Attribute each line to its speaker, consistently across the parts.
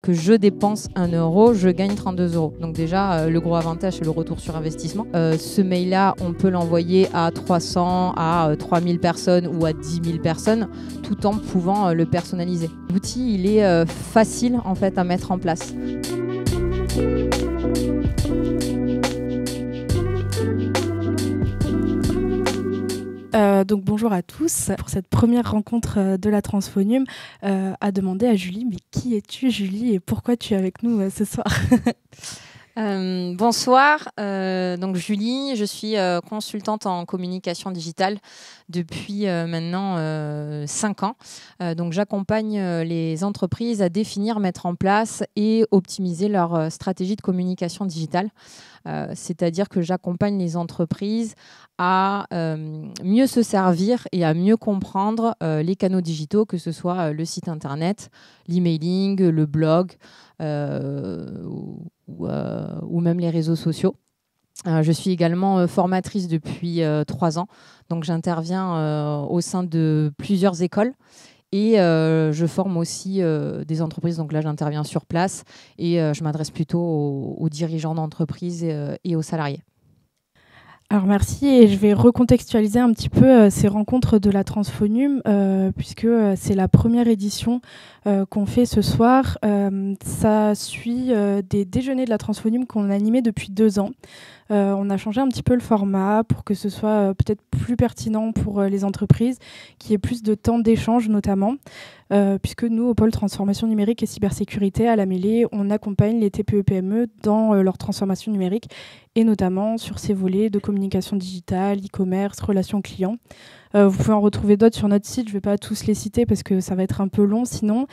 Speaker 1: lorsque je dépense 1 euro, je gagne 32 euros. Donc déjà, le gros avantage, c'est le retour sur investissement. Ce mail-là, on peut l'envoyer à 300, à 3000 personnes ou à 10 000 personnes, tout en pouvant le personnaliser. L'outil, il est facile en fait à mettre en place.
Speaker 2: Donc bonjour à tous. Pour cette première rencontre de la Transphonium, à demander à Julie, mais qui es-tu Julie et pourquoi tu es avec nous ce soir?
Speaker 1: Bonsoir, donc Julie, je suis consultante en communication digitale depuis maintenant 5 ans. Donc j'accompagne les entreprises à définir, mettre en place et optimiser leur stratégie de communication digitale. C'est-à-dire que j'accompagne les entreprises à mieux se servir et à mieux comprendre les canaux digitaux, que ce soit le site internet, l'emailing, le blog ou même les réseaux sociaux. Je suis également formatrice depuis 3 ans, donc j'interviens au sein de plusieurs écoles. Et je forme aussi des entreprises, donc là j'interviens sur place et je m'adresse plutôt aux dirigeants d'entreprise et aux salariés.
Speaker 2: Alors merci, et je vais recontextualiser un petit peu ces rencontres de la Transphonium puisque c'est la première édition qu'on fait ce soir. Ça suit des déjeuners de la Transphonium qu'on a animés depuis 2 ans. On a changé un petit peu le format pour que ce soit peut-être plus pertinent pour les entreprises, qu'il y ait plus de temps d'échange notamment, puisque nous, au pôle transformation numérique et cybersécurité à la Mêlée, on accompagne les TPE-PME dans leur transformation numérique et notamment sur ces volets de communication digitale, e-commerce, relations clients. Vous pouvez en retrouver d'autres sur notre site, je ne vais pas tous les citer parce que ça va être un peu long sinon.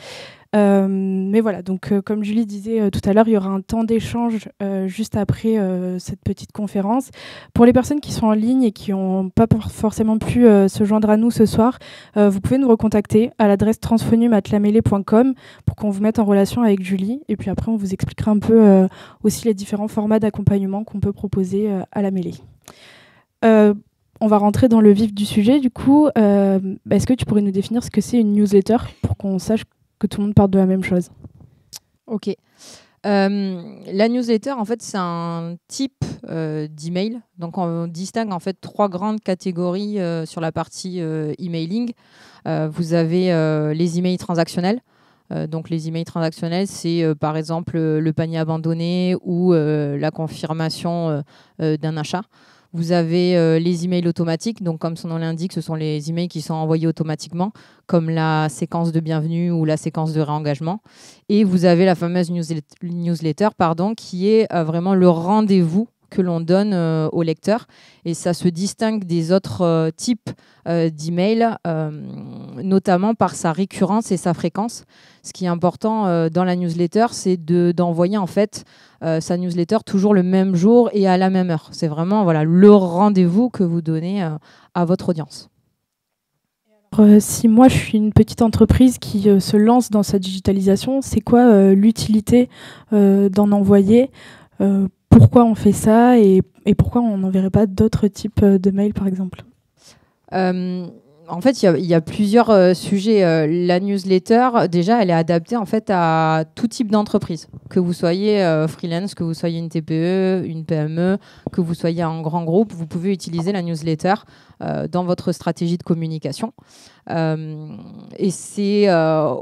Speaker 2: Mais voilà, donc comme Julie disait tout à l'heure, il y aura un temps d'échange juste après cette petite conférence. Pour les personnes qui sont en ligne et qui n'ont pas forcément pu se joindre à nous ce soir, vous pouvez nous recontacter à l'adresse transphonium@lamêlée.com pour qu'on vous mette en relation avec Julie. Et puis après, on vous expliquera un peu aussi les différents formats d'accompagnement qu'on peut proposer à la Mêlée. On va rentrer dans le vif du sujet. Du coup, est-ce que tu pourrais nous définir ce que c'est une newsletter pour qu'on sache que tout le monde parle de la même chose?
Speaker 1: Ok. La newsletter, en fait, c'est un type d'email. Donc, on distingue en fait 3 grandes catégories sur la partie emailing. Vous avez les emails transactionnels. Donc, les emails transactionnels, c'est par exemple le panier abandonné ou la confirmation d'un achat. Vous avez les emails automatiques, donc comme son nom l'indique, ce sont les emails qui sont envoyés automatiquement, comme la séquence de bienvenue ou la séquence de réengagement. Et vous avez la fameuse newsletter, qui est vraiment le rendez-vous que l'on donne au lecteur. Et ça se distingue des autres types d'emails, notamment par sa récurrence et sa fréquence. Ce qui est important dans la newsletter, c'est d'envoyer en fait sa newsletter toujours le même jour et à la même heure. C'est vraiment le rendez-vous que vous donnez à votre audience.
Speaker 2: Si moi je suis une petite entreprise qui se lance dans cette digitalisation, c'est quoi l'utilité d'en envoyer? Pourquoi on fait ça et pourquoi on n'enverrait pas d'autres types de mails, par exemple?
Speaker 1: En fait, il y a plusieurs sujets. La newsletter, déjà, elle est adaptée en fait à tout type d'entreprise. Que vous soyez freelance, que vous soyez une TPE, une PME, que vous soyez un grand groupe, vous pouvez utiliser la newsletter dans votre stratégie de communication. Et c'est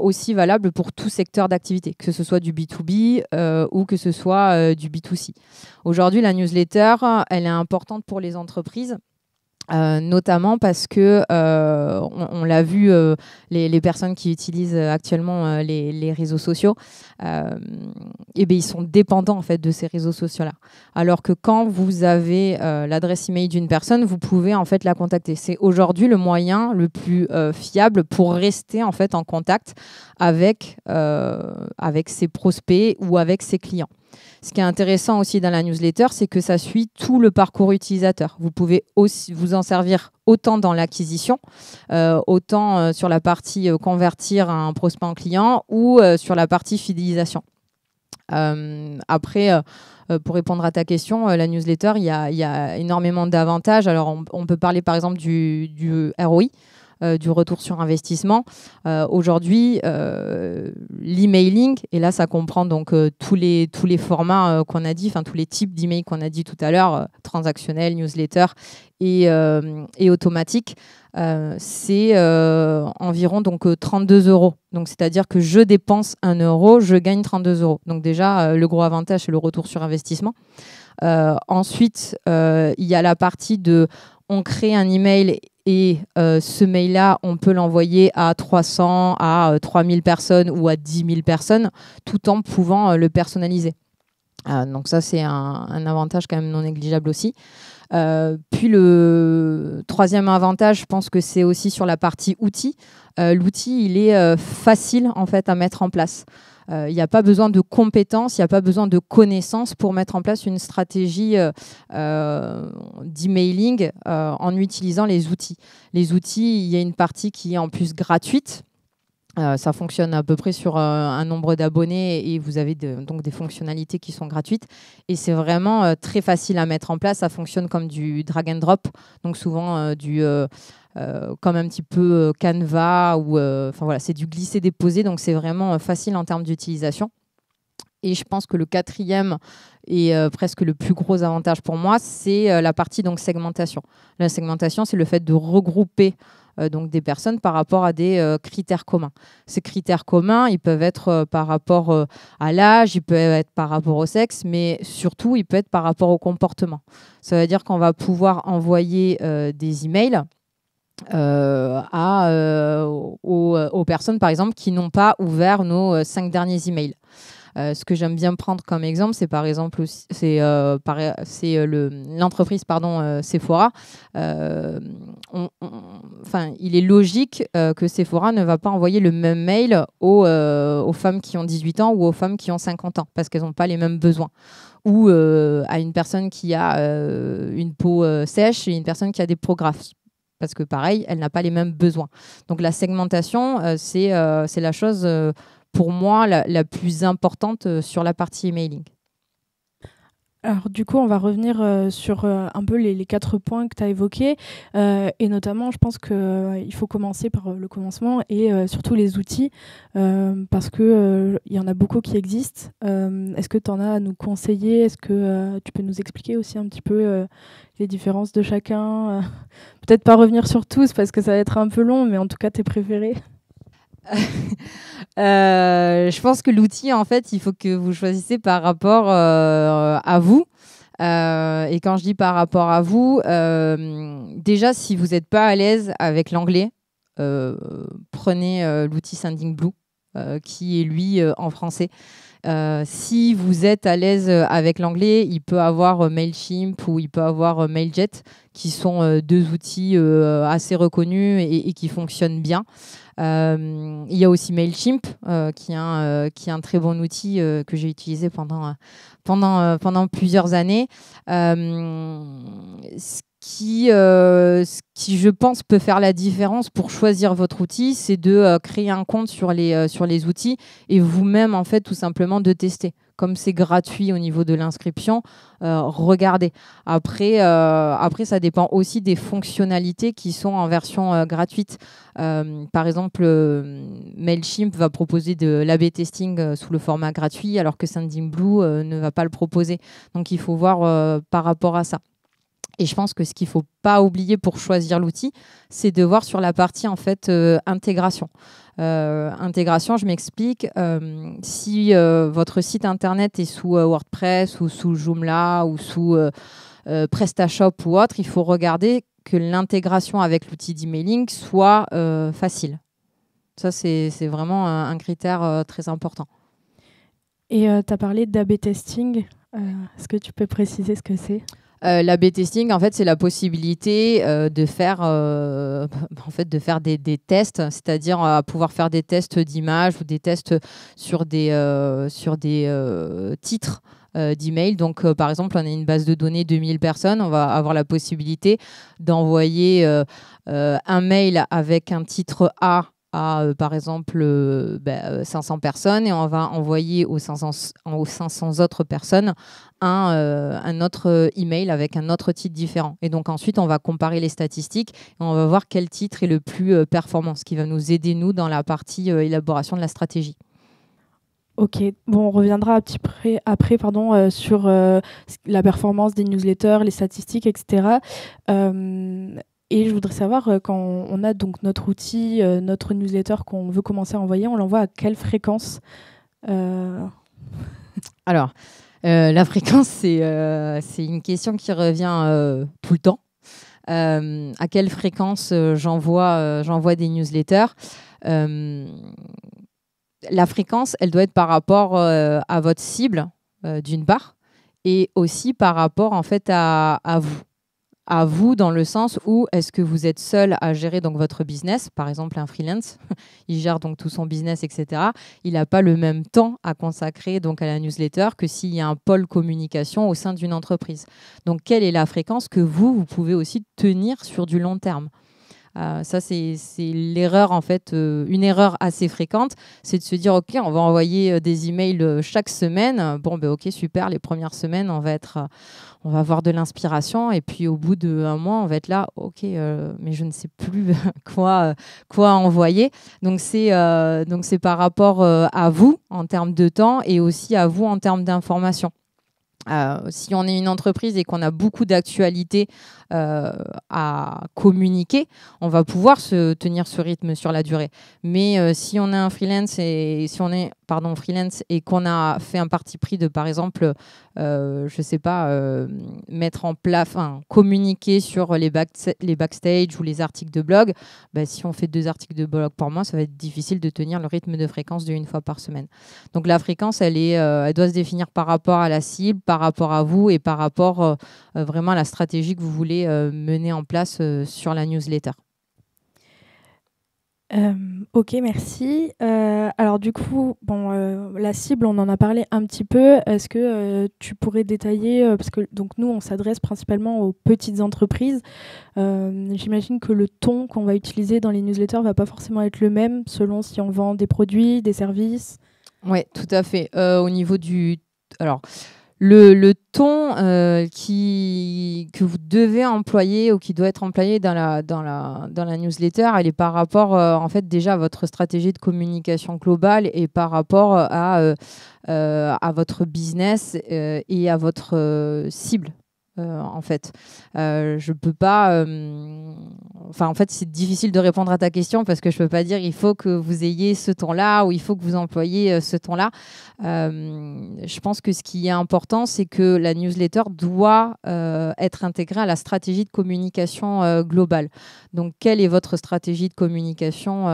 Speaker 1: aussi valable pour tout secteur d'activité, que ce soit du B2B ou que ce soit du B2C. Aujourd'hui, la newsletter, elle est importante pour les entreprises. Notamment parce que on l'a vu, les personnes qui utilisent actuellement les réseaux sociaux, ils sont dépendants en fait de ces réseaux sociaux-là. Alors que quand vous avez l'adresse email d'une personne, vous pouvez en fait la contacter. C'est aujourd'hui le moyen le plus fiable pour rester en fait en contact avec ses prospects ou avec ses clients. Ce qui est intéressant aussi dans la newsletter, c'est que ça suit tout le parcours utilisateur. Vous pouvez aussi vous en servir autant dans l'acquisition, autant sur la partie convertir un prospect en client ou sur la partie fidélisation. Après, pour répondre à ta question, la newsletter, il y a énormément d'avantages. Alors, on peut parler par exemple du ROI. du retour sur investissement. Aujourd'hui, l'emailing, et là ça comprend donc tous les formats qu'on a dit, enfin tous les types d'emails qu'on a dit tout à l'heure, transactionnel, newsletter et automatique, c'est environ donc 32 €. Donc c'est-à-dire que je dépense 1 €, je gagne 32 €. Donc déjà le gros avantage c'est le retour sur investissement. Ensuite, il y a la partie de on crée un email et ce mail-là, on peut l'envoyer à 300, à 3000 personnes ou à 10 000 personnes, tout en pouvant le personnaliser. Donc ça, c'est un avantage quand même non négligeable aussi. Puis le troisième avantage, je pense que c'est aussi sur la partie outils. L'outil, il est facile en fait à mettre en place. Il n'y a pas besoin de compétences, il n'y a pas besoin de connaissances pour mettre en place une stratégie d'emailing en utilisant les outils. Les outils, il y a une partie qui est en plus gratuite. Ça fonctionne à peu près sur un nombre d'abonnés et vous avez donc des fonctionnalités qui sont gratuites. Et c'est vraiment très facile à mettre en place. Ça fonctionne comme du drag and drop, donc souvent comme un petit peu Canva ou voilà, c'est du glisser-déposer, donc c'est vraiment facile en termes d'utilisation. Et je pense que le quatrième et presque le plus gros avantage pour moi, c'est la partie donc segmentation. La segmentation, c'est le fait de regrouper donc des personnes par rapport à des critères communs. Ces critères communs, ils peuvent être par rapport à l'âge, ils peuvent être par rapport au sexe, mais surtout, ils peuvent être par rapport au comportement. Ça veut dire qu'on va pouvoir envoyer des emails aux personnes, par exemple, qui n'ont pas ouvert nos 5 derniers emails. Ce que j'aime bien prendre comme exemple, c'est par exemple l'entreprise Sephora. Il est logique que Sephora ne va pas envoyer le même mail aux femmes qui ont 18 ans ou aux femmes qui ont 50 ans parce qu'elles n'ont pas les mêmes besoins. Ou à une personne qui a une peau sèche et une personne qui a des peaux grasses. Parce que pareil, elle n'a pas les mêmes besoins. Donc la segmentation, c'est la chose... pour moi, la plus importante sur la partie emailing.
Speaker 2: Alors du coup, on va revenir sur un peu les 4 points que tu as évoqués. Et notamment, je pense qu'il faut commencer par le commencement et surtout les outils, parce qu'il y en a beaucoup qui existent. Est-ce que tu en as à nous conseiller? Est-ce que tu peux nous expliquer aussi un petit peu les différences de chacun? Peut-être pas revenir sur tous, parce que ça va être un peu long, mais en tout cas, tes préférés.
Speaker 1: Je pense que l'outil, en fait, il faut que vous choisissez par rapport à vous. Et quand je dis par rapport à vous, déjà, si vous n'êtes pas à l'aise avec l'anglais, prenez l'outil Sendinblue, qui est, lui, en français. Si vous êtes à l'aise avec l'anglais, il peut avoir Mailchimp ou il peut avoir Mailjet, qui sont 2 outils assez reconnus et qui fonctionnent bien. Il y a aussi Mailchimp, qui est un très bon outil que j'ai utilisé pendant plusieurs années. Ce qui, je pense, peut faire la différence pour choisir votre outil, c'est de créer un compte sur les outils et vous-même, en fait, tout simplement de tester. Comme c'est gratuit au niveau de l'inscription, regardez. Après, ça dépend aussi des fonctionnalités qui sont en version gratuite. Par exemple, Mailchimp va proposer de l'A/B testing sous le format gratuit, alors que Sendinblue ne va pas le proposer. Donc, il faut voir par rapport à ça. Et je pense que ce qu'il ne faut pas oublier pour choisir l'outil, c'est de voir sur la partie en fait intégration. Intégration, je m'explique. Si votre site internet est sous WordPress ou sous Joomla ou sous PrestaShop ou autre, il faut regarder que l'intégration avec l'outil d'emailing soit facile. Ça, c'est vraiment un critère très important.
Speaker 2: Et tu as parlé d'A/B testing. Est-ce que tu peux préciser ce que c'est ?
Speaker 1: L'A/B testing, en fait, c'est la possibilité de faire des tests, c'est-à-dire pouvoir faire des tests d'images ou des tests sur des titres d'email. Donc, par exemple, on a une base de données de 1000 personnes. On va avoir la possibilité d'envoyer un mail avec un titre A à par exemple 500 personnes et on va envoyer aux 500 autres personnes un autre email avec un autre titre différent. Et donc ensuite, on va comparer les statistiques et on va voir quel titre est le plus performant, ce qui va nous aider, nous, dans la partie élaboration de la stratégie.
Speaker 2: Ok, bon, on reviendra après sur la performance des newsletters, les statistiques, etc. Et je voudrais savoir, quand on a donc notre outil, notre newsletter qu'on veut commencer à envoyer, on l'envoie à quelle fréquence
Speaker 1: Alors, la fréquence, c'est une question qui revient tout le temps. À quelle fréquence j'envoie des newsletters la fréquence, elle doit être par rapport à votre cible, d'une part, et aussi par rapport en fait à vous. À vous dans le sens où est-ce que vous êtes seul à gérer donc votre business, par exemple un freelance, il gère donc tout son business, etc. Il n'a pas le même temps à consacrer donc à la newsletter que s'il y a un pôle communication au sein d'une entreprise. Donc quelle est la fréquence que vous pouvez aussi tenir sur du long terme? Ça, c'est l'erreur, en fait, une erreur assez fréquente, c'est de se dire, OK, on va envoyer des emails chaque semaine. Bon, ben, OK, super, les premières semaines, on va avoir de l'inspiration. Et puis, au bout d'un mois, on va être là, OK, mais je ne sais plus quoi envoyer. Donc, c'est par rapport à vous en termes de temps et aussi à vous en termes d'information. Si on est une entreprise et qu'on a beaucoup d'actualités à communiquer, on va pouvoir se tenir ce rythme sur la durée. Mais si on est un freelance et freelance et qu'on a fait un parti pris de, par exemple, je sais pas, mettre en place, communiquer sur les backstage ou les articles de blog, si on fait 2 articles de blog par mois, ça va être difficile de tenir le rythme de fréquence d'une fois par semaine. Donc la fréquence, elle doit se définir par rapport à la cible, par rapport à vous et par rapport vraiment à la stratégie que vous voulez mener en place sur la newsletter.
Speaker 2: Ok, merci. Alors du coup, la cible, on en a parlé un petit peu. Est-ce que tu pourrais détailler, parce que donc nous, on s'adresse principalement aux petites entreprises. J'imagine que le ton qu'on va utiliser dans les newsletters va pas forcément être le même selon si on vend des produits, des services.
Speaker 1: Oui, tout à fait. Au niveau du... Alors, le ton que vous devez employer ou qui doit être employé dans la newsletter, elle est par rapport en fait déjà à votre stratégie de communication globale et par rapport à votre business et à votre cible. En fait, je peux pas. En fait, c'est difficile de répondre à ta question parce que je peux pas dire il faut que vous ayez ce ton-là ou il faut que vous employiez ce ton-là. Je pense que ce qui est important, c'est que la newsletter doit être intégrée à la stratégie de communication globale. Donc, quelle est votre stratégie de communication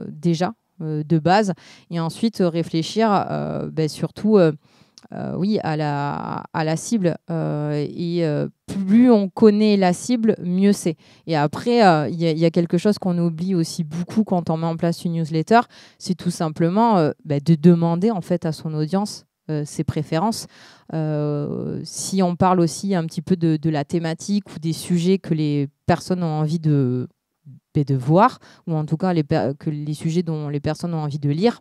Speaker 1: déjà de base? Et ensuite réfléchir surtout. Oui, à la cible. Plus on connaît la cible, mieux c'est. Et après, il y a quelque chose qu'on oublie aussi beaucoup quand on met en place une newsletter, c'est tout simplement de demander en fait à son audience ses préférences. Si on parle aussi un petit peu de la thématique ou des sujets que les personnes ont envie de voir, ou en tout cas que les sujets dont les personnes ont envie de lire,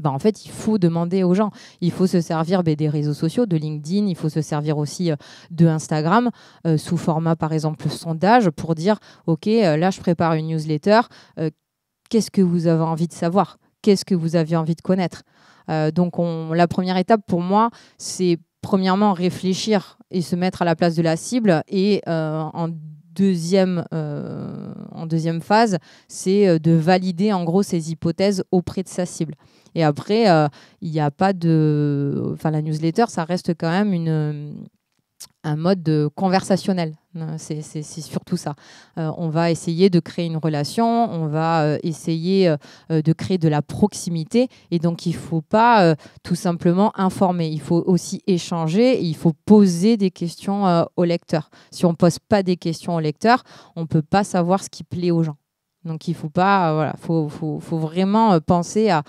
Speaker 1: en fait, il faut demander aux gens. Il faut se servir des réseaux sociaux, de LinkedIn. Il faut se servir aussi de Instagram sous format, par exemple, sondage pour dire, OK, là, je prépare une newsletter. Qu'est-ce que vous avez envie de savoir? Qu'est-ce que vous avez envie de connaître? Donc, la première étape pour moi, c'est premièrement réfléchir et se mettre à la place de la cible. Et en deuxième phase, c'est de valider en gros ses hypothèses auprès de sa cible. Et après, il n'y a pas de... la newsletter, ça reste quand même un mode conversationnel. C'est surtout ça. On va essayer de créer une relation, on va essayer de créer de la proximité. Et donc, il ne faut pas tout simplement informer. Il faut aussi échanger et il faut poser des questions au lecteur. Si on ne pose pas des questions au lecteur, on ne peut pas savoir ce qui plaît aux gens. Donc, il faut pas, faut vraiment penser à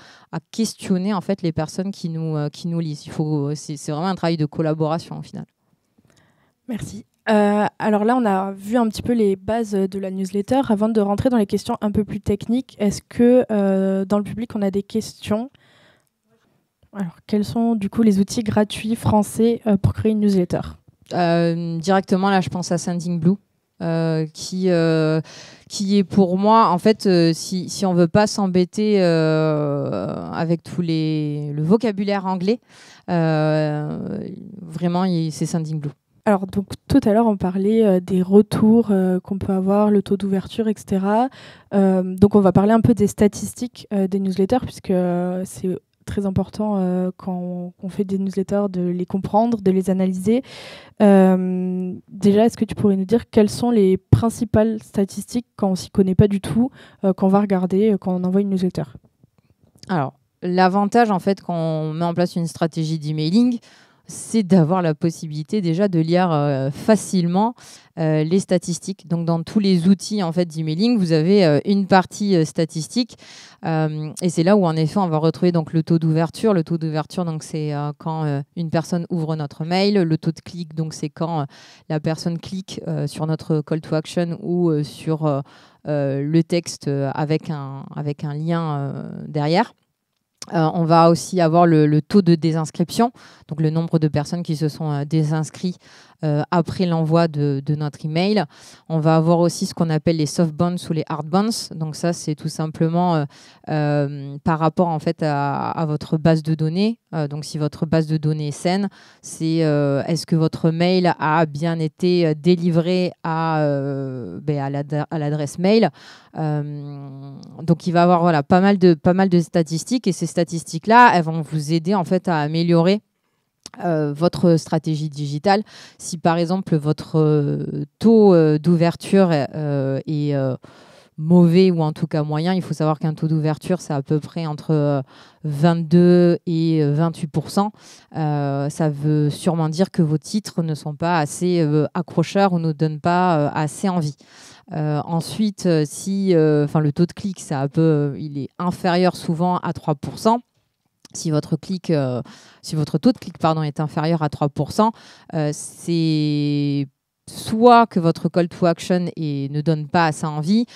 Speaker 1: questionner en fait les personnes qui nous lisent. C'est vraiment un travail de collaboration au final.
Speaker 2: Merci. Alors là, on a vu un petit peu les bases de la newsletter. Avant de rentrer dans les questions un peu plus techniques, est-ce que dans le public, on a des questions? Alors, quels sont du coup les outils gratuits français pour créer une newsletter?
Speaker 1: Directement, là, je pense à Sendingblue. Qui est pour moi, en fait, si on veut pas s'embêter avec le vocabulaire anglais, vraiment, c'est Sendingblue.
Speaker 2: Alors, donc, tout à l'heure, on parlait des retours qu'on peut avoir, le taux d'ouverture, etc. Donc, on va parler un peu des statistiques des newsletters, puisque c'est très important quand on fait des newsletters de les comprendre, de les analyser. Déjà, est-ce que tu pourrais nous dire quelles sont les principales statistiques quand on s'y connaît pas du tout, qu'on va regarder quand on envoie une newsletter?
Speaker 1: Alors, l'avantage, en fait, quand on met en place une stratégie d'emailing, c'est d'avoir la possibilité déjà de lire facilement les statistiques. Donc, dans tous les outils en fait, d'emailing, vous avez une partie statistique. Et c'est là où, en effet, on va retrouver donc, le taux d'ouverture. Le taux d'ouverture, donc, c'est quand une personne ouvre notre mail. Le taux de clic, donc, c'est quand la personne clique sur notre call to action ou sur le texte avec un lien derrière. On va aussi avoir le taux de désinscription, donc le nombre de personnes qui se sont désinscrits après l'envoi de notre email. On va avoir aussi ce qu'on appelle les soft bounce ou les hard bounce. Donc ça, c'est tout simplement par rapport en fait à votre base de données. Donc si votre base de données est saine, c'est est-ce que votre mail a bien été délivré à l'adresse mail. Donc il va y avoir voilà, pas mal de statistiques et ces statistiques-là, elles vont vous aider en fait à améliorer votre stratégie digitale. Si par exemple votre taux d'ouverture est mauvais ou en tout cas moyen, il faut savoir qu'un taux d'ouverture c'est à peu près entre 22 et 28%. Ça veut sûrement dire que vos titres ne sont pas assez accrocheurs ou ne donnent pas assez envie. Ensuite, si le taux de clic il est inférieur souvent à 3%. Si votre taux de clic est inférieur à 3%, c'est soit que votre call to action ne donne pas assez envie,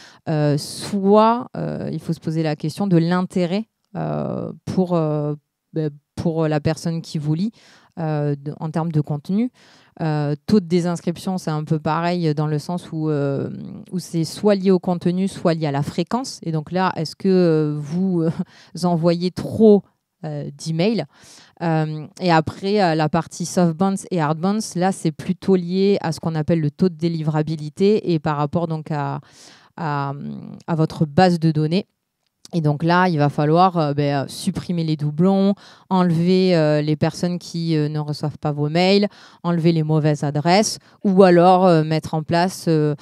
Speaker 1: soit il faut se poser la question de l'intérêt pour la personne qui vous lit en termes de contenu. Taux de désinscription, c'est un peu pareil dans le sens où c'est soit lié au contenu, soit lié à la fréquence. Et donc là, est-ce que vous envoyez trop d'emails. Et après, la partie soft bounce et hard bounce, là, c'est plutôt lié à ce qu'on appelle le taux de délivrabilité et par rapport donc à votre base de données. Et donc là, il va falloir supprimer les doublons, enlever les personnes qui ne reçoivent pas vos mails, enlever les mauvaises adresses ou alors mettre en place ce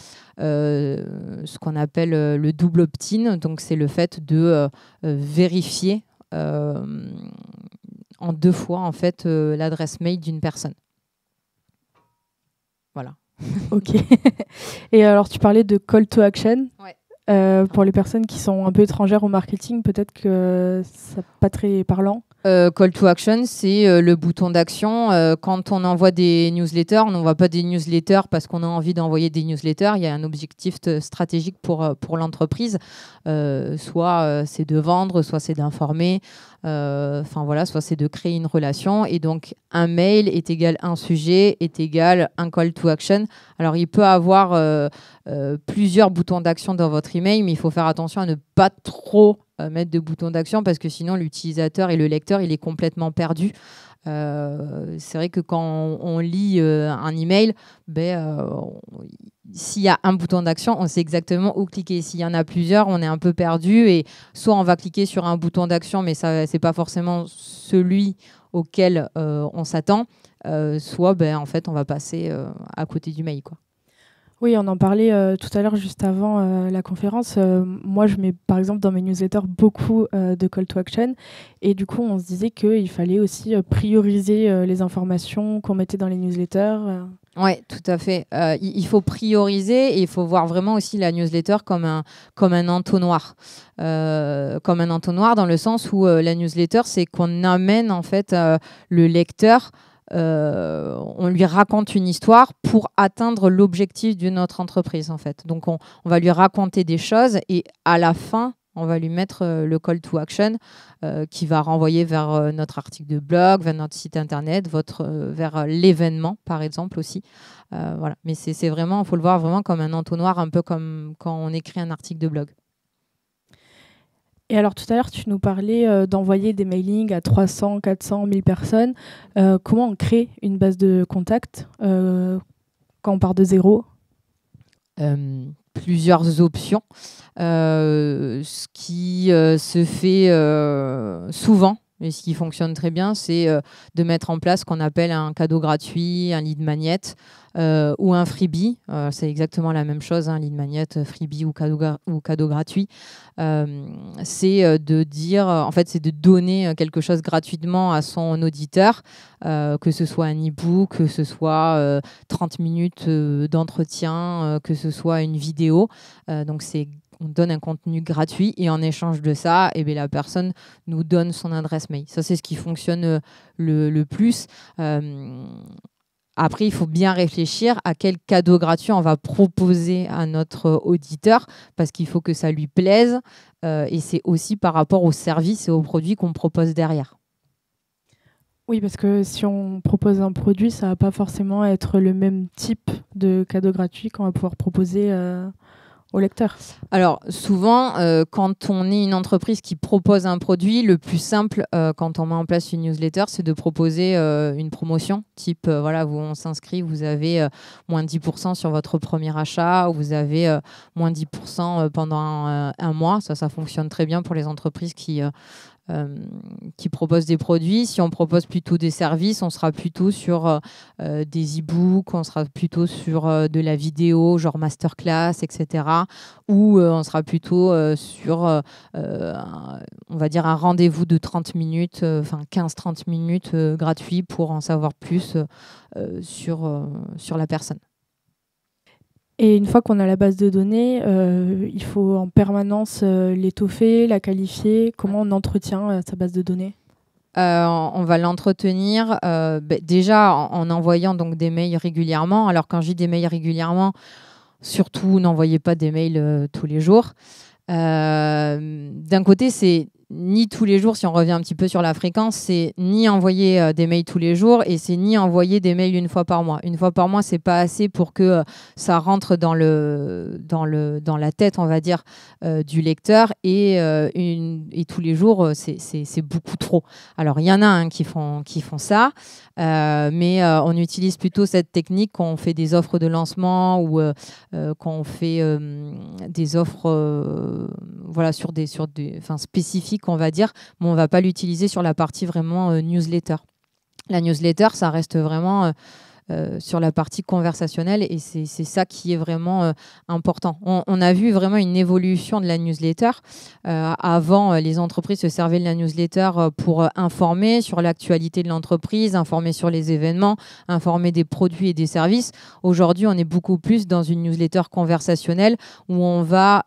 Speaker 1: qu'on appelle le double opt-in. Donc, c'est le fait de vérifier en 2 fois en fait l'adresse mail d'une personne. Voilà.
Speaker 2: Ok. Et alors tu parlais de call to action.
Speaker 1: Ouais.
Speaker 2: Pour les personnes qui sont un peu étrangères au marketing, peut-être que c'est pas très parlant.
Speaker 1: Call to action, c'est le bouton d'action. Quand on envoie des newsletters, on n'envoie pas des newsletters parce qu'on a envie d'envoyer des newsletters. Il y a un objectif stratégique pour l'entreprise. Soit c'est de vendre, soit c'est d'informer. Soit c'est de créer une relation. Et donc, un mail est égal un sujet, est égal un call to action. Alors, il peut avoir plusieurs boutons d'action dans votre email, mais il faut faire attention à ne pas trop mettre de boutons d'action parce que sinon l'utilisateur et le lecteur il est complètement perdu. C'est vrai que quand on lit un email, s'il y a un bouton d'action, on sait exactement où cliquer. S'il y en a plusieurs, on est un peu perdu et soit on va cliquer sur un bouton d'action, mais ça c'est pas forcément celui auquel on s'attend, soit en fait on va passer à côté du mail, quoi.
Speaker 2: Oui, on en parlait tout à l'heure juste avant la conférence. Moi, je mets par exemple dans mes newsletters beaucoup de call to action et du coup, on se disait qu'il fallait aussi prioriser les informations qu'on mettait dans les newsletters.
Speaker 1: Oui, tout à fait. Il faut prioriser et il faut voir vraiment aussi la newsletter comme un entonnoir. Comme un entonnoir dans le sens où la newsletter, c'est qu'on amène en fait le lecteur on lui raconte une histoire pour atteindre l'objectif de notre entreprise, en fait. Donc, on va lui raconter des choses et à la fin, on va lui mettre le call to action qui va renvoyer vers notre article de blog, vers notre site internet, vers l'événement, par exemple, aussi. Voilà. Mais c'est vraiment, il faut le voir vraiment comme un entonnoir, un peu comme quand on écrit un article de blog.
Speaker 2: Et alors, tout à l'heure, tu nous parlais d'envoyer des mailings à 300, 400, 1000 personnes. Comment on crée une base de contact quand on part de zéro ?
Speaker 1: Plusieurs options. Ce qui se fait souvent, et ce qui fonctionne très bien, c'est de mettre en place ce qu'on appelle un cadeau gratuit, un lead magnet ou un freebie. C'est exactement la même chose, un lead magnet, freebie ou cadeau gratuit. C'est de dire, en fait, c'est de donner quelque chose gratuitement à son auditeur, que ce soit un e-book, que ce soit 30 minutes d'entretien, que ce soit une vidéo. Donc, on donne un contenu gratuit et en échange de ça, eh bien, la personne nous donne son adresse mail. Ça, c'est ce qui fonctionne le plus. Après, il faut bien réfléchir à quel cadeau gratuit on va proposer à notre auditeur parce qu'il faut que ça lui plaise et c'est aussi par rapport aux services et aux produits qu'on propose derrière.
Speaker 2: Oui, parce que si on propose un produit, ça ne va pas forcément être le même type de cadeau gratuit qu'on va pouvoir proposer au lecteur.
Speaker 1: Alors souvent, quand on est une entreprise qui propose un produit, le plus simple quand on met en place une newsletter, c'est de proposer une promotion type, voilà, on s'inscrit, vous avez moins 10% sur votre premier achat, ou vous avez moins 10% pendant un mois. Ça fonctionne très bien pour les entreprises qui proposent des produits. Si on propose plutôt des services, on sera plutôt sur des e-books, on sera plutôt sur de la vidéo, genre masterclass, etc. Ou on sera plutôt sur, on va dire, un rendez-vous de 30 minutes, 15-30 minutes gratuit pour en savoir plus sur la personne.
Speaker 2: Et une fois qu'on a la base de données, il faut en permanence l'étoffer, la qualifier. Comment on entretient sa base de données ?
Speaker 1: On va l'entretenir déjà en envoyant donc des mails régulièrement. Alors quand je dis des mails régulièrement, surtout n'envoyez pas des mails tous les jours. D'un côté, c'est ni tous les jours, si on revient un petit peu sur la fréquence, c'est ni envoyer des mails tous les jours et c'est ni envoyer des mails une fois par mois. Une fois par mois, c'est pas assez pour que ça rentre dans la tête, on va dire, du lecteur et tous les jours, c'est beaucoup trop. Alors, il y en a qui font ça, mais on utilise plutôt cette technique quand on fait des offres de lancement ou quand on fait des offres sur des spécifiques, on va dire, mais on ne va pas l'utiliser sur la partie vraiment newsletter. La newsletter, ça reste vraiment sur la partie conversationnelle et c'est ça qui est vraiment important. On a vu vraiment une évolution de la newsletter. Avant, les entreprises se servaient de la newsletter pour informer sur l'actualité de l'entreprise, informer sur les événements, informer des produits et des services. Aujourd'hui, on est beaucoup plus dans une newsletter conversationnelle où on va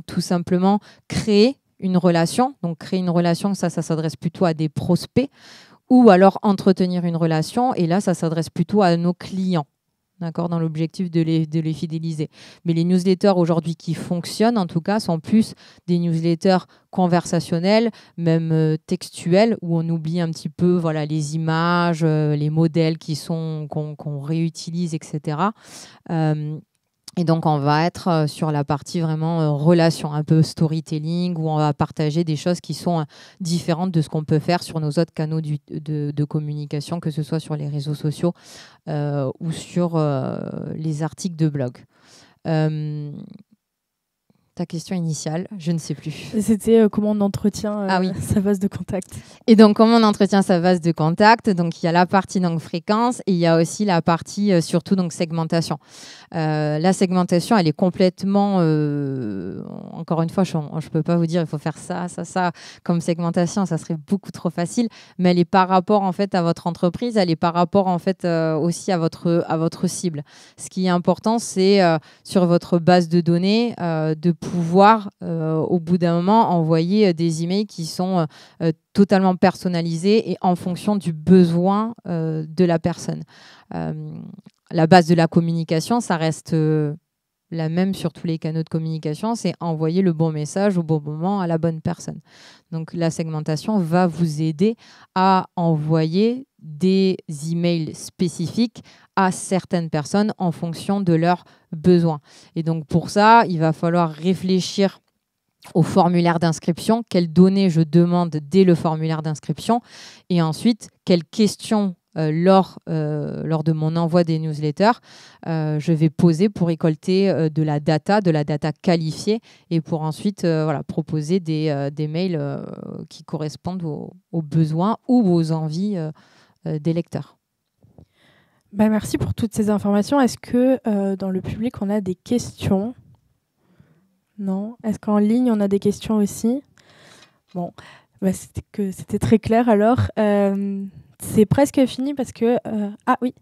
Speaker 1: tout simplement créer une relation. Donc, créer une relation, ça s'adresse plutôt à des prospects ou alors entretenir une relation. Et là, ça s'adresse plutôt à nos clients, d'accord, dans l'objectif de les fidéliser. Mais les newsletters aujourd'hui qui fonctionnent, en tout cas, sont plus des newsletters conversationnels, même textuels, où on oublie un petit peu les images, les modèles qu'on réutilise, etc. Et donc, on va être sur la partie vraiment relation, un peu storytelling, où on va partager des choses qui sont différentes de ce qu'on peut faire sur nos autres canaux de communication, que ce soit sur les réseaux sociaux ou sur les articles de blog. Ta question initiale, je ne sais plus.
Speaker 2: C'était comment on entretient sa base de contact.
Speaker 1: Et donc, comment on entretient sa base de contact ? Donc, il y a la partie fréquence et il y a aussi la partie surtout segmentation. La segmentation, elle est complètement... encore une fois, je ne peux pas vous dire il faut faire ça comme segmentation, ça serait beaucoup trop facile, mais elle est par rapport en fait à votre entreprise, elle est par rapport en fait aussi à votre cible. Ce qui est important, c'est sur votre base de données de pouvoir, au bout d'un moment, envoyer des emails qui sont totalement personnalisés et en fonction du besoin de la personne. La base de la communication, ça reste la même sur tous les canaux de communication, c'est envoyer le bon message au bon moment à la bonne personne. Donc la segmentation va vous aider à envoyer des emails spécifiques à certaines personnes en fonction de leurs besoins. Et donc pour ça, il va falloir réfléchir au formulaire d'inscription, quelles données je demande dès le formulaire d'inscription, et ensuite quelles questions lors de mon envoi des newsletters, je vais poser pour récolter de la data qualifiée et pour ensuite proposer des mails qui correspondent aux besoins ou aux envies des lecteurs.
Speaker 2: Merci pour toutes ces informations. Est-ce que dans le public, on a des questions ? Non. Est-ce qu'en ligne, on a des questions aussi ? Bon, c'était très clair alors. C'est presque fini parce que... Ah oui.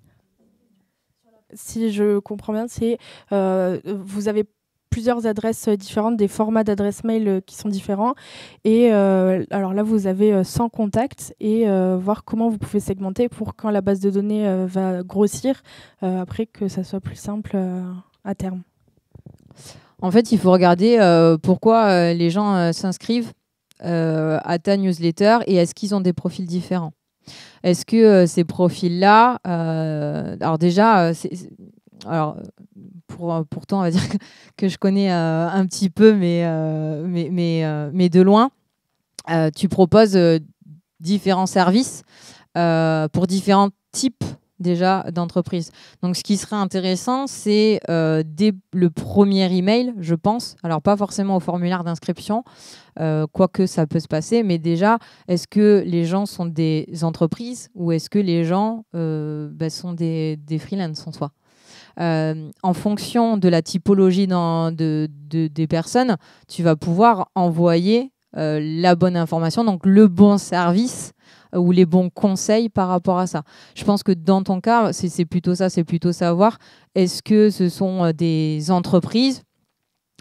Speaker 2: Si je comprends bien, c'est vous avez plusieurs adresses différentes, des formats d'adresses mail qui sont différents. Et alors là, vous avez 100 contacts et voir comment vous pouvez segmenter pour quand la base de données va grossir, après que ça soit plus simple à terme.
Speaker 1: En fait, il faut regarder pourquoi les gens s'inscrivent à ta newsletter et est-ce qu'ils ont des profils différents. Est-ce que ces profils-là, alors déjà, pourtant on va dire que je connais un petit peu, mais de loin, tu proposes différents services pour différents types déjà d'entreprises. Donc ce qui serait intéressant, c'est dès le premier email, je pense, alors pas forcément au formulaire d'inscription, quoique ça peut se passer, mais déjà, est-ce que les gens sont des entreprises ou est-ce que les gens sont des freelances en soi? En fonction de la typologie des personnes, tu vas pouvoir envoyer la bonne information, donc le bon service ou les bons conseils par rapport à ça. Je pense que dans ton cas, c'est plutôt ça, c'est plutôt savoir est-ce que ce sont des entreprises.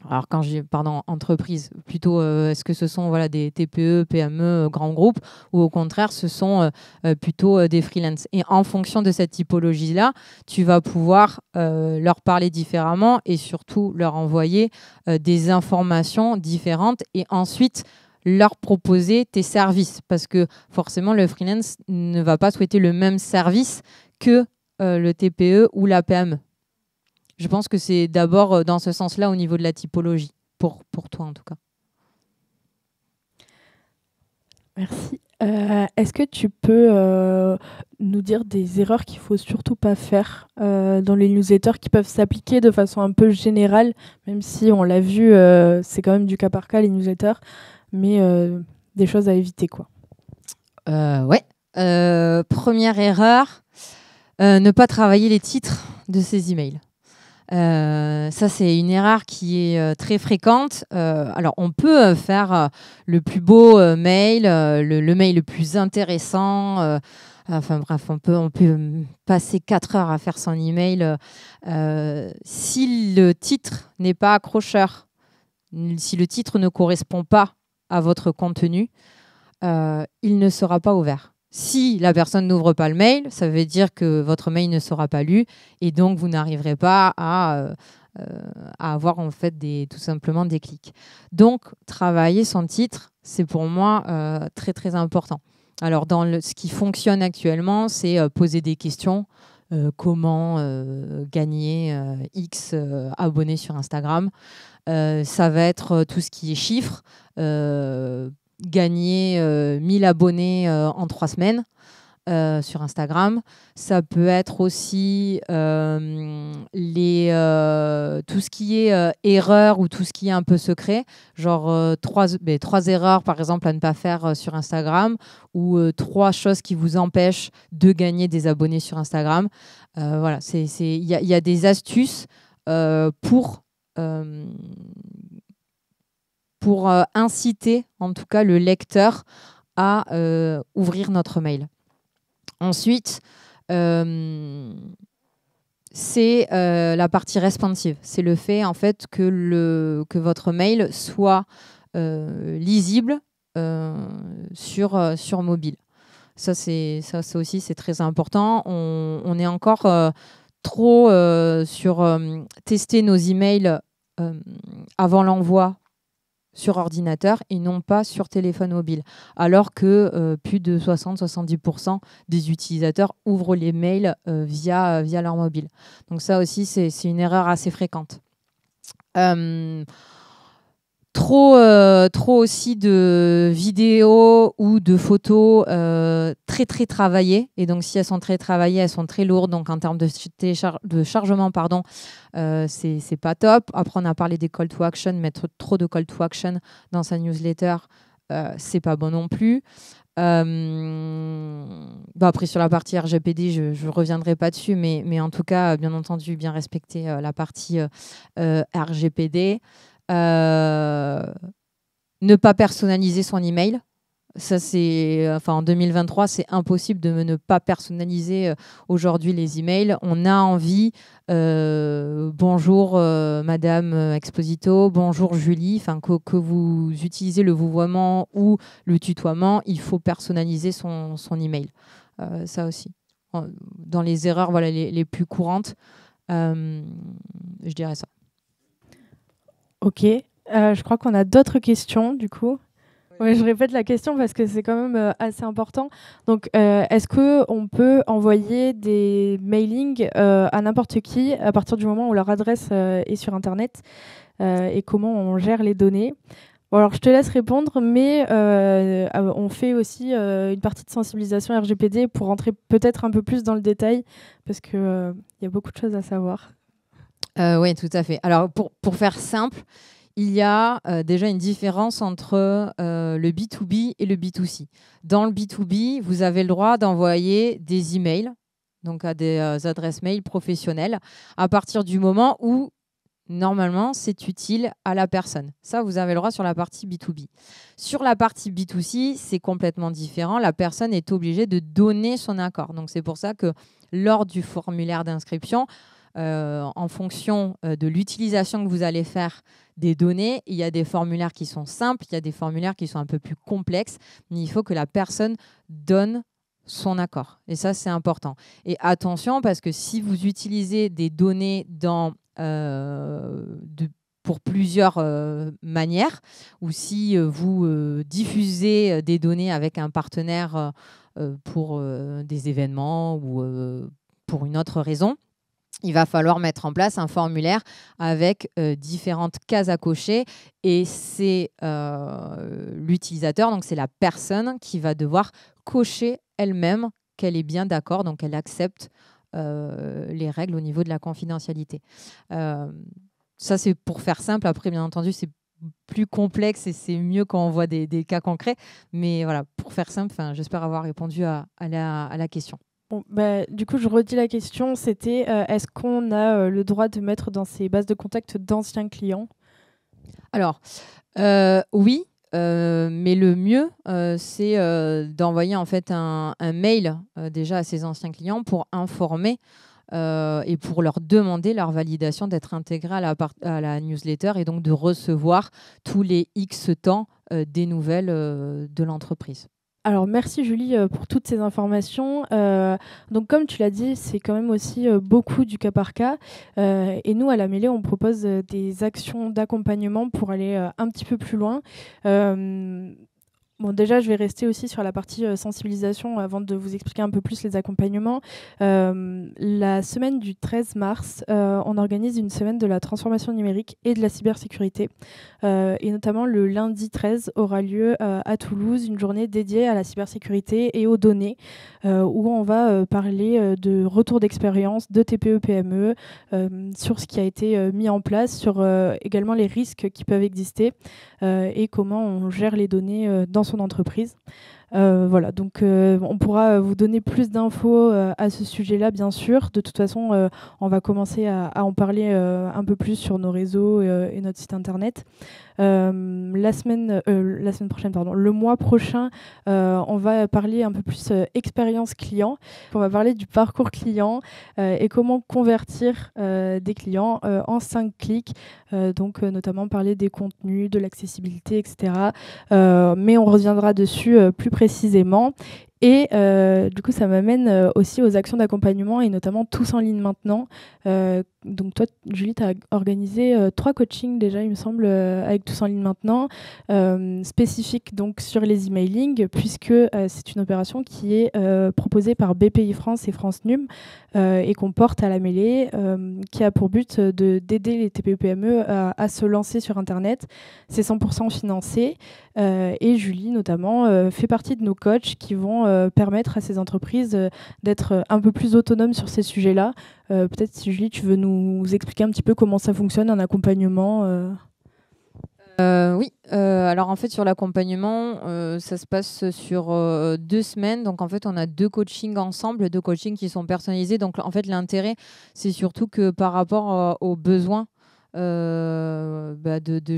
Speaker 1: Alors quand je dis entreprise, plutôt est-ce que ce sont des TPE, PME, grands groupes ou au contraire ce sont plutôt des freelances. Et en fonction de cette typologie-là, tu vas pouvoir leur parler différemment et surtout leur envoyer des informations différentes et ensuite leur proposer tes services parce que forcément le freelance ne va pas souhaiter le même service que le TPE ou la PME. Je pense que c'est d'abord dans ce sens-là au niveau de la typologie, pour toi en tout cas.
Speaker 2: Merci. Est-ce que tu peux nous dire des erreurs qu'il ne faut surtout pas faire dans les newsletters qui peuvent s'appliquer de façon un peu générale, même si on l'a vu, c'est quand même du cas par cas les newsletters, mais des choses à éviter, quoi.
Speaker 1: Ouais. Première erreur, ne pas travailler les titres de ces emails. Ça, c'est une erreur qui est très fréquente. Alors, on peut faire le plus beau mail, le mail le plus intéressant. Enfin bref, on peut passer 4 heures à faire son email. Si le titre n'est pas accrocheur, si le titre ne correspond pas à votre contenu, il ne sera pas ouvert. Si la personne n'ouvre pas le mail, ça veut dire que votre mail ne sera pas lu et donc vous n'arriverez pas à avoir en fait tout simplement des clics. Donc, travailler son titre, c'est pour moi très très important. Alors, ce qui fonctionne actuellement, c'est poser des questions. Comment gagner X abonnés sur Instagram. Ça va être tout ce qui est chiffres. Gagner 1000 abonnés en 3 semaines sur Instagram. Ça peut être aussi tout ce qui est erreur ou tout ce qui est un peu secret, genre 3 erreurs par exemple à ne pas faire sur Instagram ou 3 choses qui vous empêchent de gagner des abonnés sur Instagram. Voilà, il y a des astuces pour inciter en tout cas le lecteur à ouvrir notre mail. Ensuite, c'est la partie responsive. C'est le fait en fait que votre mail soit lisible sur mobile. Ça aussi, c'est très important. On est encore trop sur tester nos emails avant l'envoi sur ordinateur et non pas sur téléphone mobile. Alors que plus de 60-70% des utilisateurs ouvrent les mails via leur mobile. Donc ça aussi, c'est une erreur assez fréquente. Trop aussi de vidéos ou de photos très très travaillées, et donc si elles sont très travaillées, elles sont très lourdes, donc en termes de chargement, c'est pas top. Après, on a parlé des call to action. Mettre trop de call to action dans sa newsletter, c'est pas bon non plus. Après, sur la partie RGPD, je reviendrai pas dessus, mais en tout cas, bien entendu, bien respecter la partie RGPD. Ne pas personnaliser son email. Ça, en 2023, c'est impossible de ne pas personnaliser aujourd'hui les emails. On a envie, bonjour Madame Exposito, bonjour Julie, que vous utilisez le vouvoiement ou le tutoiement, il faut personnaliser son email. Ça aussi. Dans les erreurs les plus courantes, je dirais ça.
Speaker 2: Ok, je crois qu'on a d'autres questions du coup. Ouais, je répète la question parce que c'est quand même assez important. Donc, est-ce qu'on peut envoyer des mailings à n'importe qui à partir du moment où leur adresse est sur Internet et comment on gère les données? Bon, alors, je te laisse répondre, mais on fait aussi une partie de sensibilisation RGPD pour rentrer peut-être un peu plus dans le détail parce qu'il y a beaucoup de choses à savoir.
Speaker 1: Oui, tout à fait. Alors, pour faire simple, il y a déjà une différence entre le B2B et le B2C. Dans le B2B, vous avez le droit d'envoyer des emails, donc à des adresses mail professionnelles, à partir du moment où, normalement, c'est utile à la personne. Ça, vous avez le droit sur la partie B2B. Sur la partie B2C, c'est complètement différent. La personne est obligée de donner son accord. Donc, c'est pour ça que lors du formulaire d'inscription, en fonction de l'utilisation que vous allez faire des données, il y a des formulaires qui sont simples, il y a des formulaires qui sont un peu plus complexes, mais il faut que la personne donne son accord. Et ça, c'est important. Et attention, parce que si vous utilisez des données pour plusieurs manières, ou si vous diffusez des données avec un partenaire pour des événements ou pour une autre raison, il va falloir mettre en place un formulaire avec différentes cases à cocher, et c'est l'utilisateur, donc c'est la personne qui va devoir cocher elle-même qu'elle est bien d'accord, donc elle accepte les règles au niveau de la confidentialité. Ça, c'est pour faire simple. Après, bien entendu, c'est plus complexe et c'est mieux quand on voit des cas concrets. Mais voilà, pour faire simple, j'espère avoir répondu à la question.
Speaker 2: Bon, du coup, je redis la question, c'était est-ce qu'on a le droit de mettre dans ces bases de contact d'anciens clients?
Speaker 1: Alors, oui, mais le mieux, c'est d'envoyer en fait un mail déjà à ses anciens clients pour informer et pour leur demander leur validation d'être intégrés à la newsletter, et donc de recevoir tous les X temps des nouvelles de l'entreprise.
Speaker 2: Alors, merci Julie pour toutes ces informations. Donc, comme tu l'as dit, c'est quand même aussi beaucoup du cas par cas. Et nous, à la Mêlée, on propose des actions d'accompagnement pour aller un petit peu plus loin. Bon, déjà, je vais rester aussi sur la partie sensibilisation avant de vous expliquer un peu plus les accompagnements. La semaine du 13 mars, on organise une semaine de la transformation numérique et de la cybersécurité. Et notamment, le lundi 13 aura lieu à Toulouse une journée dédiée à la cybersécurité et aux données, où on va parler de retour d'expérience de TPE-PME, sur ce qui a été mis en place, sur également les risques qui peuvent exister et comment on gère les données dans son entreprise. Voilà, donc on pourra vous donner plus d'infos à ce sujet-là, bien sûr. De toute façon, on va commencer à en parler un peu plus sur nos réseaux et notre site internet. La semaine prochaine, pardon, le mois prochain, on va parler un peu plus expérience client. On va parler du parcours client et comment convertir des clients en 5 clics. Donc, notamment parler des contenus, de l'accessibilité, etc. Mais on reviendra dessus plus précisément. Et du coup, ça m'amène aussi aux actions d'accompagnement et notamment Tous en ligne maintenant. Donc toi, Julie, tu as organisé 3 coachings déjà, il me semble, avec Tous en ligne maintenant, spécifiques donc sur les emailing, puisque c'est une opération qui est proposée par BPI France et France Num et qu'on porte à la mêlée, qui a pour but d'aider les TPE-PME à se lancer sur Internet. C'est 100% financé. Et Julie, notamment, fait partie de nos coachs qui vont permettre à ces entreprises d'être un peu plus autonomes sur ces sujets-là. Peut-être si Julie, tu veux nous expliquer un petit peu comment ça fonctionne, un accompagnement
Speaker 1: Oui, alors en fait sur l'accompagnement, ça se passe sur 2 semaines. Donc en fait on a 2 coachings ensemble, 2 coachings qui sont personnalisés. Donc en fait l'intérêt c'est surtout que par rapport aux besoins de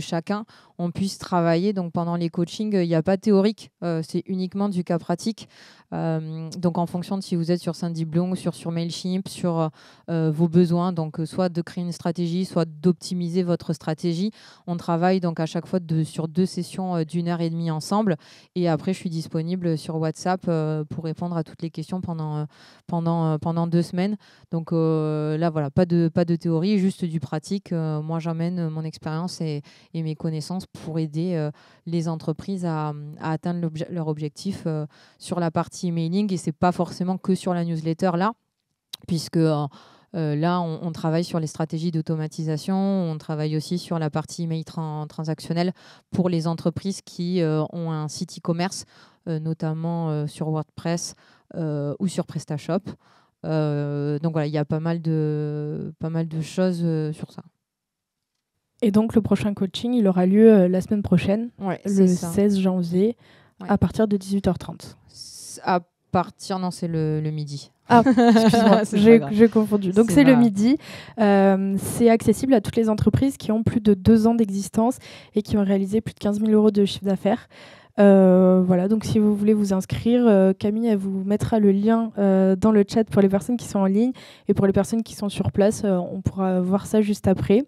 Speaker 1: chacun, on puisse travailler. Donc pendant les coachings, il n'y a pas théorique, c'est uniquement du cas pratique. Donc en fonction de si vous êtes sur Sendiblog, sur Mailchimp, sur vos besoins, donc soit de créer une stratégie, soit d'optimiser votre stratégie. On travaille donc à chaque fois sur 2 sessions d'1h30 ensemble. Et après, je suis disponible sur WhatsApp pour répondre à toutes les questions pendant 2 semaines. Donc là, voilà, pas de théorie, juste du pratique. Moi, j'emmène mon expérience et mes connaissances pour aider les entreprises à atteindre leur objectif sur la partie emailing. Et c'est pas forcément que sur la newsletter là, puisque là, on travaille sur les stratégies d'automatisation, on travaille aussi sur la partie email transactionnel pour les entreprises qui ont un site e-commerce, notamment sur WordPress ou sur PrestaShop. Donc voilà, il y a pas mal de choses sur ça.
Speaker 2: Et donc le prochain coaching, il aura lieu la semaine prochaine, le 16 janvier, à partir de 18h30.
Speaker 1: Non, c'est le midi.
Speaker 2: Ah, excuse-moi, j'ai confondu. Donc c'est le midi. C'est accessible à toutes les entreprises qui ont plus de 2 ans d'existence et qui ont réalisé plus de 15 000 € de chiffre d'affaires. Voilà, donc si vous voulez vous inscrire, Camille, elle vous mettra le lien dans le chat pour les personnes qui sont en ligne, et pour les personnes qui sont sur place, on pourra voir ça juste après.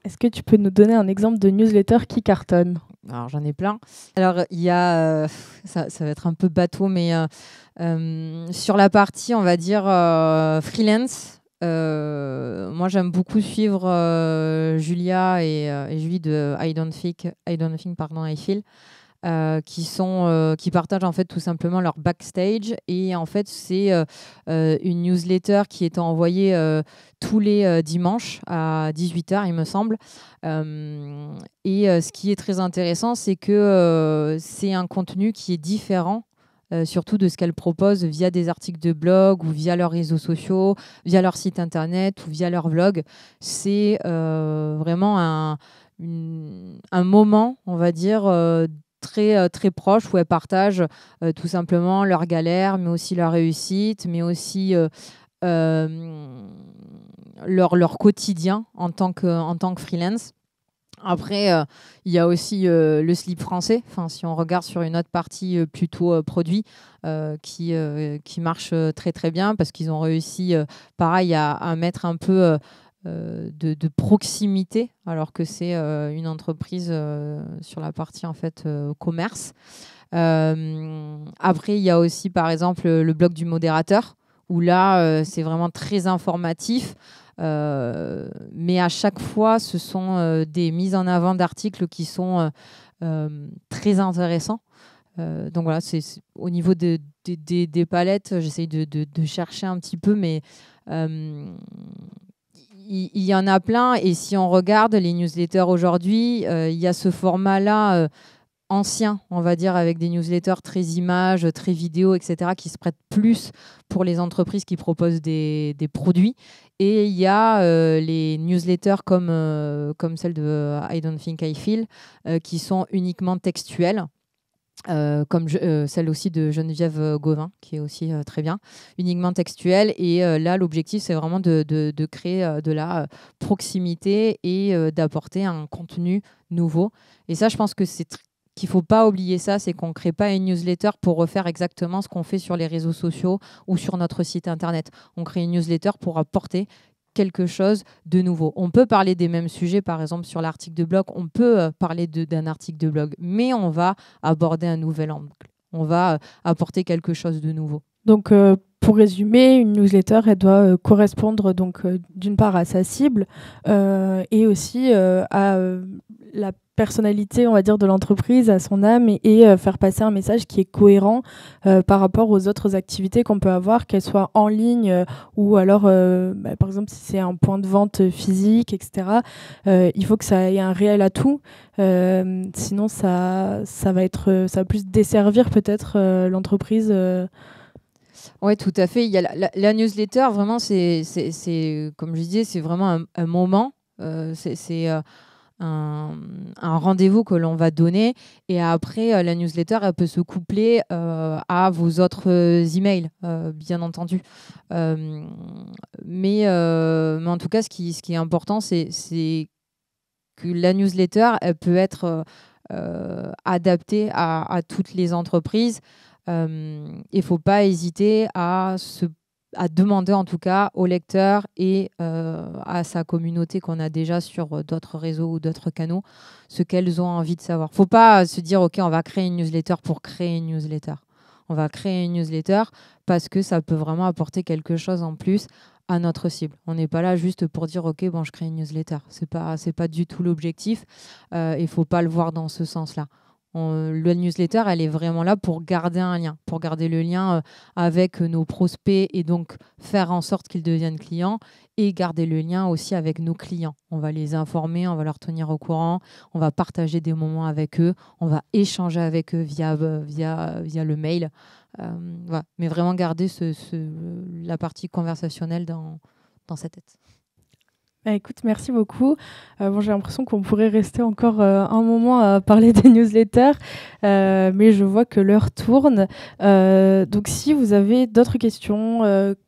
Speaker 2: Est-ce que tu peux nous donner un exemple de newsletter qui cartonne ?
Speaker 1: Alors, j'en ai plein. Alors, il y a... ça va être un peu bateau, mais sur la partie, on va dire, freelance, moi, j'aime beaucoup suivre Julia et Julie de I Don't Think, I Feel. Qui partagent en fait tout simplement leur backstage, et en fait c'est une newsletter qui est envoyée tous les dimanches à 18h il me semble, et ce qui est très intéressant, c'est que c'est un contenu qui est différent, surtout de ce qu'elles proposent via des articles de blog ou via leurs réseaux sociaux, via leur site internet ou via leur blog. C'est vraiment un moment, on va dire, très proche, où elles partagent tout simplement leurs galères, mais aussi leurs réussites, mais aussi leur quotidien en tant que freelance. Après, il y a aussi le slip français. Enfin, si on regarde sur une autre partie plutôt produit, qui marche très très bien, parce qu'ils ont réussi, pareil, à mettre un peu de proximité, alors que c'est une entreprise sur la partie en fait commerce. Après, il y a aussi par exemple le blog du modérateur, où là c'est vraiment très informatif, mais à chaque fois ce sont des mises en avant d'articles qui sont très intéressants. Donc voilà, c'est au niveau des palettes, j'essaye de chercher un petit peu, mais il y en a plein. Et si on regarde les newsletters aujourd'hui, il y a ce format-là ancien, on va dire, avec des newsletters très images, très vidéos, etc., qui se prêtent plus pour les entreprises qui proposent des produits. Et il y a les newsletters comme celle de I Don't Think I Feel, qui sont uniquement textuelles. comme celle aussi de Geneviève Gauvin, qui est aussi très bien, uniquement textuelle. Et là, l'objectif, c'est vraiment de créer de la proximité et d'apporter un contenu nouveau. Et ça, je pense que qu'il ne faut pas oublier ça, c'est qu'on ne crée pas une newsletter pour refaire exactement ce qu'on fait sur les réseaux sociaux ou sur notre site internet. On crée une newsletter pour apporter quelque chose de nouveau. On peut parler des mêmes sujets, par exemple sur l'article de blog, on peut parler d'un article de blog, mais on va aborder un nouvel angle. On va apporter quelque chose de nouveau.
Speaker 2: Donc, pour résumer, une newsletter, elle doit correspondre donc d'une part à sa cible et aussi à la personnalité, on va dire, de l'entreprise, à son âme et faire passer un message qui est cohérent par rapport aux autres activités qu'on peut avoir, qu'elles soient en ligne ou alors, par exemple, si c'est un point de vente physique, etc. Il faut que ça ait un réel atout. Sinon, ça va plus desservir peut-être l'entreprise.
Speaker 1: Oui, tout à fait. Il y a la newsletter, vraiment, c'est comme je disais, c'est vraiment un moment. C'est un rendez-vous que l'on va donner. Et après, la newsletter, elle peut se coupler à vos autres emails, bien entendu. Mais en tout cas, ce qui est important, c'est que la newsletter, elle peut être adaptée à toutes les entreprises. Il ne faut pas hésiter à demander en tout cas au lecteur et à sa communauté qu'on a déjà sur d'autres réseaux ou d'autres canaux ce qu'elles ont envie de savoir. Il ne faut pas se dire ok, on va créer une newsletter pour créer une newsletter. On va créer une newsletter parce que ça peut vraiment apporter quelque chose en plus à notre cible. On n'est pas là juste pour dire ok, bon, je crée une newsletter. C'est pas du tout l'objectif. Il ne faut pas le voir dans ce sens-là. La newsletter, elle est vraiment là pour garder un lien, pour garder le lien avec nos prospects et donc faire en sorte qu'ils deviennent clients et garder le lien aussi avec nos clients. On va les informer, on va leur tenir au courant, on va partager des moments avec eux, on va échanger avec eux via le mail. Voilà. Mais vraiment garder la partie conversationnelle dans sa tête.
Speaker 2: Écoute, merci beaucoup. J'ai l'impression qu'on pourrait rester encore un moment à parler des newsletters, mais je vois que l'heure tourne. Donc, si vous avez d'autres questions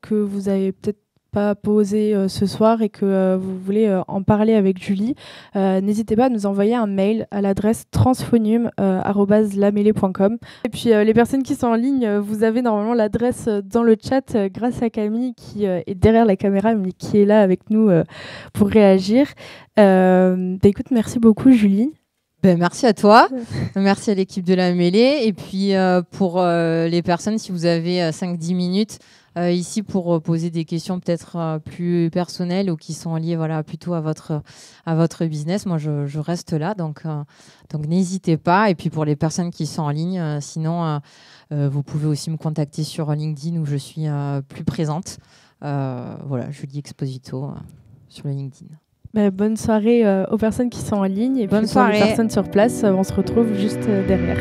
Speaker 2: que vous avez peut-être pas posées ce soir et que vous voulez en parler avec Julie, n'hésitez pas à nous envoyer un mail à l'adresse transphonium@lamele.com. Et puis, les personnes qui sont en ligne, vous avez normalement l'adresse dans le chat grâce à Camille qui est derrière la caméra, mais qui est là avec nous pour réagir. Écoute, merci beaucoup, Julie.
Speaker 1: Merci à toi, merci à l'équipe de la Mêlée. Et puis pour les personnes, si vous avez 5-10 minutes ici pour poser des questions peut-être plus personnelles ou qui sont liées plutôt à votre business, moi je reste là, donc n'hésitez pas. Et puis pour les personnes qui sont en ligne, sinon vous pouvez aussi me contacter sur LinkedIn où je suis plus présente. Julie Exposito sur le LinkedIn.
Speaker 2: Bonne soirée aux personnes qui sont en ligne et
Speaker 1: bonne
Speaker 2: puis pour les personnes sur place, on se retrouve juste derrière.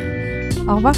Speaker 2: Au revoir.